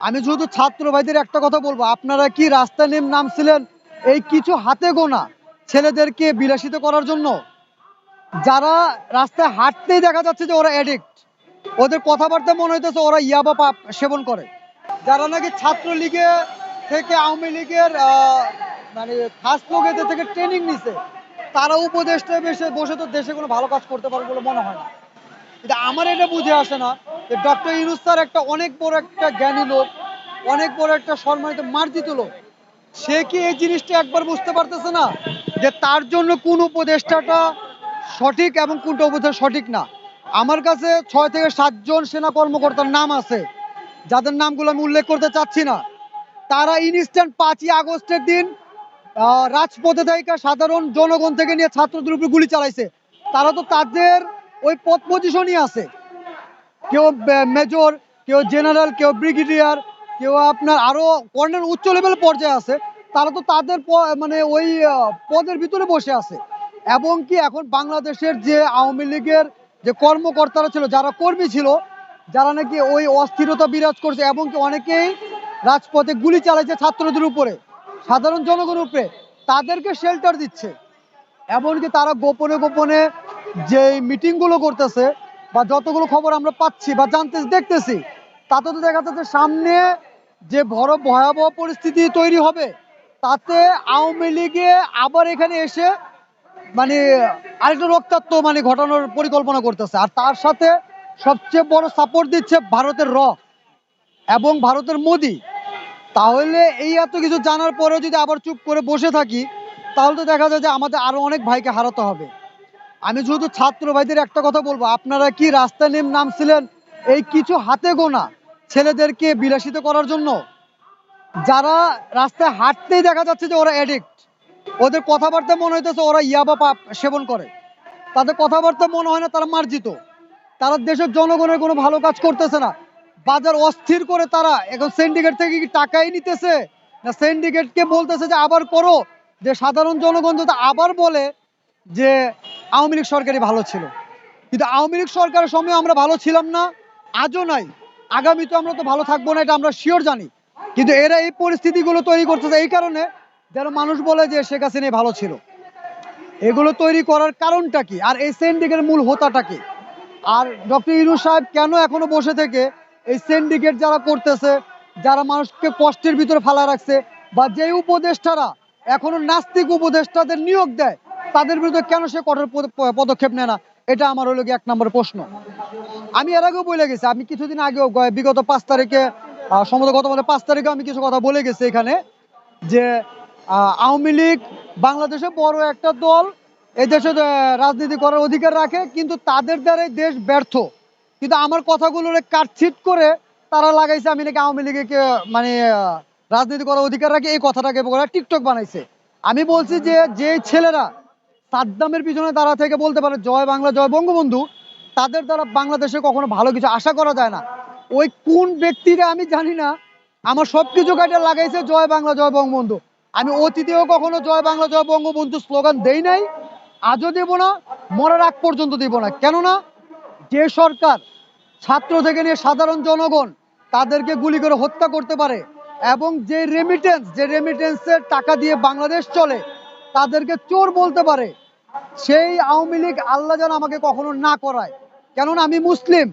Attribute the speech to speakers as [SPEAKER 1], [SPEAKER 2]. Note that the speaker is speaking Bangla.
[SPEAKER 1] আমি শুধু ছাত্র ভাইদের একটা কথা বলবো, আপনারা কি রাস্তায় নামছিলেন এই কিছু হাতে গোনা ছেলেদেরকে বিলাসিত করার জন্য? যারা রাস্তায় হাঁটতেই দেখা যাচ্ছে যে ওরা অ্যাডিক্ট, ওদের কথাবার্তা মনে হইতেছে ওরা ইয়াবা সেবন করে। যারা নাকি ছাত্রলীগে থেকে আওয়ামী লীগের মানে ফার্স্ট লোক এদের থেকে ট্রেনিং নিছে, তারা উপদেষ্টা বসে বসে তো দেশে কোনো ভালো কাজ করতে পারবে বলে মনে হয় না। কিন্তু আমার এটা বুঝে আসে না যে ডক্টর ইউনূস স্যার একটা অনেক বড় একটা জ্ঞানী লোক, অনেক বড় একটা সম্মানিত মার্জিত লোক, সে কি এই জিনিসটা একবার বুঝতে পারতেছে না যে তার জন্য কোন উপদেষ্টাটা সঠিক এবং কোনটা উপদেষ্টা সঠিক না? আমার কাছে 6 থেকে 7 জন সেনা কর্মকর্তার নাম আছে, যাদের নামগুলো আমি উল্লেখ করতে চাচ্ছি না। তারা ইনস্ট্যান্ট 5ই আগস্টের দিন রাজপথে থেকে সাধারণ জনগণ থেকে নিয়ে ছাত্রদের উপর গুলি চালাইছে। তারা তো তাদের ওই পদ পজিশনই আছে, কেউ মেজর, কেউ জেনারেল, কেউ ব্রিগেডিয়ার, কেউ আপনার আরো কর্নেল উচ্চ লেভেল পর্যায়ে আছে। তারা তো তাদের মানে ওই পদের ভিতরে বসে আছে। এবং কি এখন বাংলাদেশের যে আওয়ামী লীগের যে কর্মকর্তারা ছিল, যারা কর্মী ছিল, যারা নাকি ওই অস্থিরতা বিরাজ করছে, এবং কি অনেকেই রাজপথে গুলি চালাইছে ছাত্রদের উপরে, সাধারণ জনগণের উপরে, তাদেরকে শেল্টার দিচ্ছে। এমনকি তারা গোপনে গোপনে যে মিটিং গুলো করতেছে বা যতগুলো খবর আমরা পাচ্ছি বা জানতে দেখতেছি, তাতে তো দেখা যাচ্ছে সামনে যে বড় ভয়াবহ পরিস্থিতি তৈরি হবে, তাতে আওয়ামী লীগে আবার এখানে এসে মানে আরেকটা রক্তাক্ত মানে ঘটানোর পরিকল্পনা করতেছে। আর তার সাথে সবচেয়ে বড় সাপোর্ট দিচ্ছে ভারতের এবং ভারতের মোদি। তাহলে এই এত কিছু জানার পরেও যদি আবার চুপ করে বসে থাকি, তাহলে তো দেখা যায় যে আমাদের আরো অনেক ভাইকে হারাতে হবে। আমি শুধু ছাত্র ভাইদের একটা কথা বলবো, আপনারা কি রাস্তায় নামছিলেন এই কিছু হাতে গোনা ছেলেদেরকে বিলাসিত করার জন্য? যারা রাস্তায় হাঁটতেই দেখা যাচ্ছে যে ওরা অ্যাডিক্ট, ওদের কথাবার্তা মনে হইতেছে ওরা ইয়াবা সেবন করে। তাদের কথাবার্তা মনে হয় না তারা মার্জিত। তারা দেশের জনগণের কোনো ভালো কাজ করতেছে না। বাজার অস্থির করে তারা এখন সিন্ডিকেট থেকে কি টাকাই নিতেছে, না সিন্ডিকেটকে বলতেছে যে আবার করো, যে সাধারণ জনগণ যদি আবার বলে যে আওয়ামী লীগ সরকারই ভালো ছিল। কিন্তু আওয়ামী লীগ সরকারের সময় আমরা ভালো ছিলাম না, আজও নাই, আগামীতে আমরা তো ভালো থাকবো না, এটা আমরা শিওর জানি। কিন্তু এরা এই পরিস্থিতিগুলো তৈরি করতেছে এই কারণে যেন মানুষ বলে যে শেখ হাসিনাই ভালো ছিল। এগুলো তৈরি করার কারণটা কি, আর এই সিন্ডিকেটের মূল হোতাটা কি? আর ডক্টর ইউনূস সাহেব কেন এখনো বসে থেকে এই সিন্ডিকেট যারা করতেছে, যারা মানুষকে কষ্টের ভিতরে ফালা রাখছে, বা যে উপদেষ্টারা এখনো নাস্তিক উপদেষ্টাদের নিয়োগ দেয়, তাদের বিরুদ্ধে কেন সে কঠোর পদক্ষেপ নেয় না? এটা আমার হলো কি 1 নম্বর প্রশ্ন। আমি এর আগেও বলে গেছি, আমি কিছুদিন আগেও বিগত 5 তারিখে সম্ভবত গত 5 তারিখে আমি কিছু কথা বলে গেছি এখানে, যে আওয়ামী লীগ বাংলাদেশে বড় একটা দল, এই দেশে রাজনীতি করার অধিকার রাখে, কিন্তু তাদের দ্বারাই দেশ ব্যর্থ। কিন্তু আমার কথাগুলো কাটছিট করে তারা লাগাইছে আমি নাকি আওয়ামী লীগকে মানে রাজনীতি করার অধিকার রাখে, এই কথাটাকে টিকটক বানাইছে। আমি বলছি যে যে ছেলেরা সাদ্দামের পিছনে তারা থেকে বলতে পারে জয় বাংলা জয় বঙ্গবন্ধু, তাদের দ্বারা বাংলাদেশে কখনো ভালো কিছু আশা করা যায় না। ওই কোন ব্যক্তিরা আমি জানি না, আমার সবকিছু কাটে লাগাইছে জয় বাংলা জয় বঙ্গবন্ধু। আমি অতীতেও কখনো জয় বাংলা জয় বঙ্গবন্ধু স্লোগান দেই নাই, আজও দেব না, মরার আগ পর্যন্ত দিব না। কেননা যে সরকার ছাত্র থেকে নিয়ে সাধারণ জনগণ তাদেরকে গুলি করে হত্যা করতে পারে, এবং যে রেমিটেন্সের টাকা দিয়ে বাংলাদেশ চলে, তাদেরকে চোর বলতে পারে, সেই আওয়ামী লীগ আল্লাহ যেন আমাকে কখনো না করায়। কেননা আমি মুসলিম,